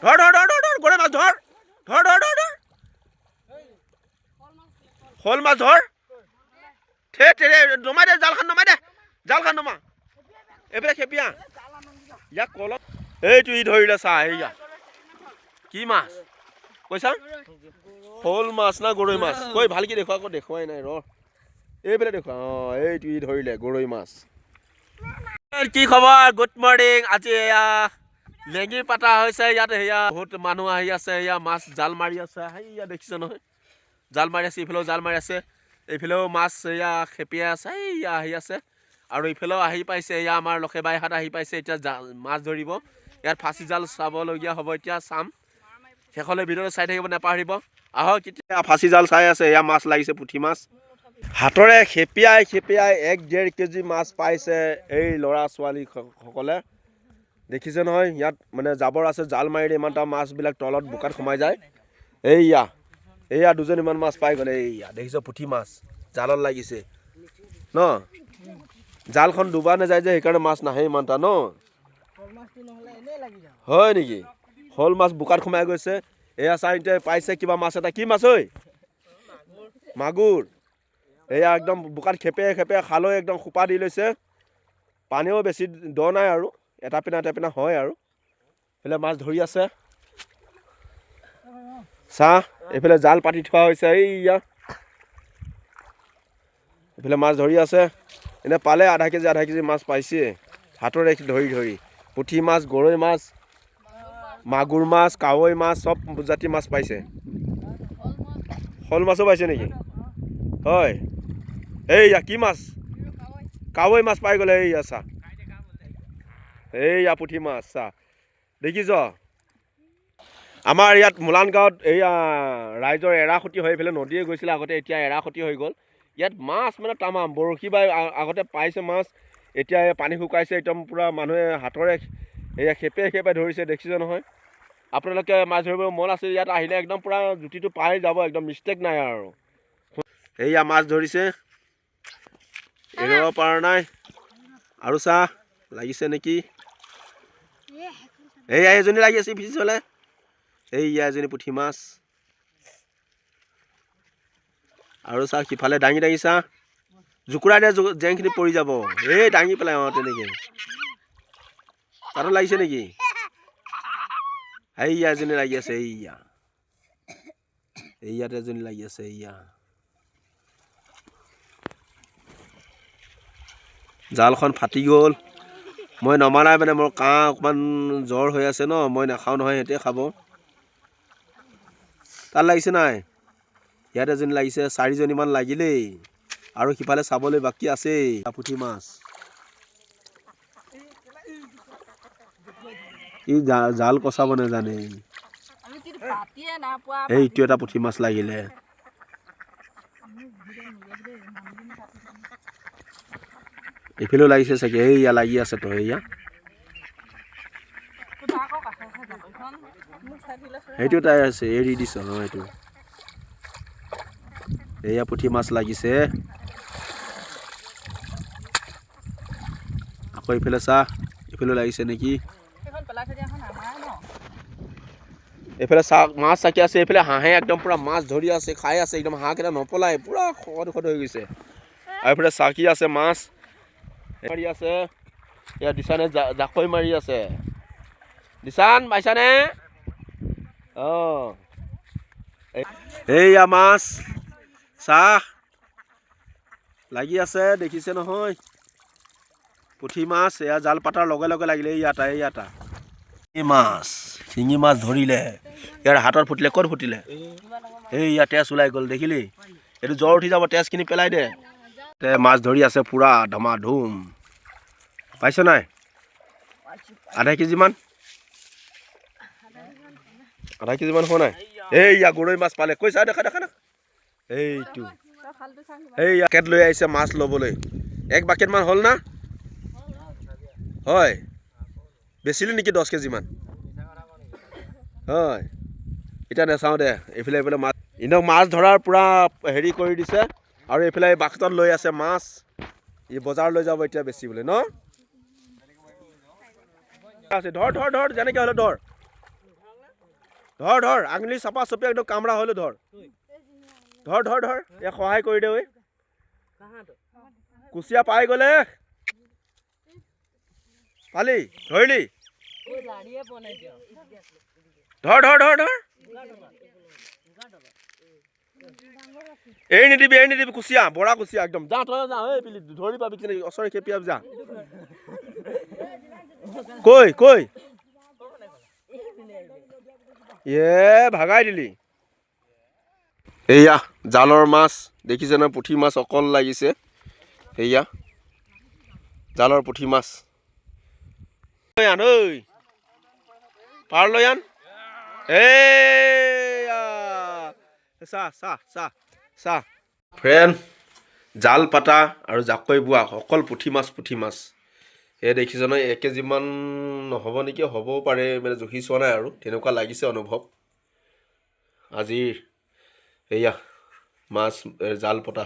ধৰ ধৰ ধৰ ধৰ ধৰ গৰৈ মাছ ধৰ ধৰ ধৰ ধৰ ধৰ শ'ল মাছ ধৰ নমাই দে জালখন নমা এইফালে খেপিয়া ইয়াক কলত এইটো ই ধৰিলে চা এইয়া কি মাছ কৈছা শ'ল মাছ না গৰৈ মাছ কৈ ভালকে দেখুৱা আকৌ দেখুৱাই নাই ৰ এইফালে দেখুৱা এইটো ই ধৰিলে গৰৈ মাছ কি খবৰ গুড মৰ্ণিং আজি এয়া লেঙি পাতা হৈছে ইয়াত সেয়া বহুত মানুহ আহি আছে এয়া মাছ জাল মাৰি আছে সেয়া দেখিছে নহয় জাল মাৰি আছে এইফালেও জাল মাৰি আছে এইফালেও মাছ এয়া খেপিয়াই আছে এয়া আহি আছে আৰু এইফালেও আহি পাইছে এয়া আমাৰ লখে বাইহাত আহি পাইছে এতিয়া মাছ ধৰিব ইয়াত ফাঁচি জাল চাবলগীয়া হ'ব এতিয়া চাম শেষলৈ ভিডিঅ'টো চাই থাকিব নাপাহৰিব আহক এতিয়া ফাঁচি জাল চাই আছে এয়া মাছ লাগিছে পুঠি মাছ হাতৰে খেপিয়াই 1.5 কেজি মাছ পাইছে এই ল'ৰা ছোৱালীসকলে দেখিছে নহয় ইয়াত মানে জাবৰ আছে জাল মাৰিলে ইমানটা মাছবিলাক তলত বোকাত সোমাই যায় এয়া দুজনীমান মাছ পাই গ'লে এয়া দেখিছ পুঠি মাছ জালত লাগিছে ন জালখন ডুবা নাযায় যে সেইকাৰণে মাছ নাহে ইমানটা ন হয় নেকি শ'ল মাছ বোকাত সোমাই গৈছে এয়া চাইতে পাইছে কিবা মাছ এটা কি মাছ ঐ মাগুৰ এয়া একদম বোকাত খেপে খালৈ একদম সোপা দি লৈছে পানীও বেছি দ নাই আৰু এটা পিনা হয় আৰু এইফালে মাছ ধৰি আছে চাহ এইফালে জাল পাতি থোৱা হৈছে এইয়া এইফালে মাছ ধৰি আছে এনে পালে আধা কেজি মাছ পাইছে হাতৰে ধৰি পুঠি মাছ গৰৈ মাছ মাগুৰ মাছ কাৱৈ মাছ চব জাতি মাছ পাইছে শ'ল মাছো পাইছে নেকি হয় এইয়া কি মাছ কাৱৈ মাছ পাই গ'লে এইয়া চা এইয়া পুঠি মাছ চা দেখিছ আমাৰ ইয়াত মোলান গাঁৱত এইয়া ৰাইজৰ এৰাখুটি হৈ পেলাই নদীয়ে গৈছিলে আগতে এতিয়া এৰাখুটি হৈ গ'ল ইয়াত মাছ মানে তামাম বৰশী বাই আগতে পাইছে মাছ এতিয়া পানী শুকাইছে একদম পূৰা মানুহে হাতৰে এয়া খেপে ধৰিছে দেখিছে নহয় আপোনালোকে মাছ ধৰিব মন আছে ইয়াত আহিলে একদম পূৰা জুতিটো পাই যাব একদম মিষ্টেক নাই আৰু এইয়া মাছ ধৰিছে এৰিব পৰা নাই আৰু চা লাগিছে নেকি এইয়া এজনী লাগি আছে পিছলে এইয়া এজনী পুঠি মাছ আৰু চা সিফালে দাঙি চা জুকুৰাই দে জেংখিনি পৰি যাব এই দাঙি পেলাই তেনেকৈ তাতো লাগিছে নেকি এইয়া এজনী লাগি আছে এইয়াতে এজনী লাগি আছে এইয়া জালখন ফাটি গ'ল মই নমা নাই মানে মোৰ কাহ অকণমান জ্বৰ হৈ আছে ন মই নাখাওঁ নহয় সিহঁতে খাব তাত লাগিছে নাই ইয়াত এজনী লাগিছে 4জনীমান লাগিলেই আৰু সিফালে চাবলৈ বাকী আছেই পুঠি মাছ ই জাল কচাব নাজানে এইটো এটা পুঠি মাছ লাগিলে এইফালেও লাগিছে চাগে এইয়া লাগি আছে তো এইয়া সেইটো তাই আছে এৰি দিছ এইটো এইয়া পুঠি মাছ লাগিছে আকৌ এইফালে চা এইফালেও লাগিছে নেকি এইফালে চা মাছ চাকি আছে এইফালে হাঁহে একদম পূৰা মাছ ধৰি আছে খাই আছে একদম হাঁহকেইটা নপলাই পূৰা খদ হৈ গৈছে আৰু এইফালে চাকি আছে মাছ মাৰি আছে এয়া দিছানে জাকৈ মাৰি আছে দিছান পাইছানে এইয়া মাছ চাহ লাগি আছে দেখিছে নহয় পুঠি মাছ এয়া জাল পাতাৰ লগে লাগিলে এইয়াটা মাছ শিঙি মাছ ধৰিলে ইয়াৰ হাতত ফুটিলে ক'ত ফুটিলে এইয়া তেজ ওলাই গ'ল দেখিলি এইটো জ্বৰ উঠি যাব তেজখিনি পেলাই দে মাছ ধৰি আছে পুৰা ধমাধুম পাইছ নাই আধা কেজিমান হোৱা নাই এইয়া গৰৈ মাছ পালে কৈছা দেখা এইটো এইয়া কেট লৈ আহিছে মাছ ল'বলৈ 1 বাকেটমান হ'ল না হয় বেচিলি নেকি 10 কেজিমান হয় এতিয়া নাচাওঁ দে এইফালে মাছ ইনক মাছ ধৰাৰ পূৰা হেৰি কৰি দিছে আৰু এইফালে বাকেটত লৈ আছে মাছ ই বজাৰ লৈ যাব এতিয়া বেচিবলৈ ন ধৰ যেনেকৈ হ'লে ধৰ ধৰ ধৰ আঙুলি চাপা চপিয়া একদম কামৰা হ'লে ধৰ ধৰ ধৰ ধৰ ইয়াক সহায় কৰি দে ঐ কুচিয়া পাই গ'লে পালি ধৰিলি ধৰ ধৰ ধৰ ধৰ এৰি নিদিবি কুচিয়া বৰা কুচিয়া একদম যা তই যা ঐ পিলি ধৰি পাবি কি ওচৰে খেপিয়া যা কৈ কৈ ভাগাই দিলি এয়া জালৰ মাছ দেখিছে নহয় পুঠি মাছ অকল লাগিছে এয়া জালৰ পুঠি মাছ আন ঐ পাৰ লৈ আন চাহ ফ্ৰেণ্ড জাল পাতা আৰু জাকৈ বোৱা অকল পুঠি মাছ এই দেখিছ নহয় 1 কেজিমান নহ'ব নেকি হ'বও পাৰে মানে জুখি চোৱা নাই আৰু তেনেকুৱা লাগিছে অনুভৱ আজিৰ এয়া মাছ জাল পতা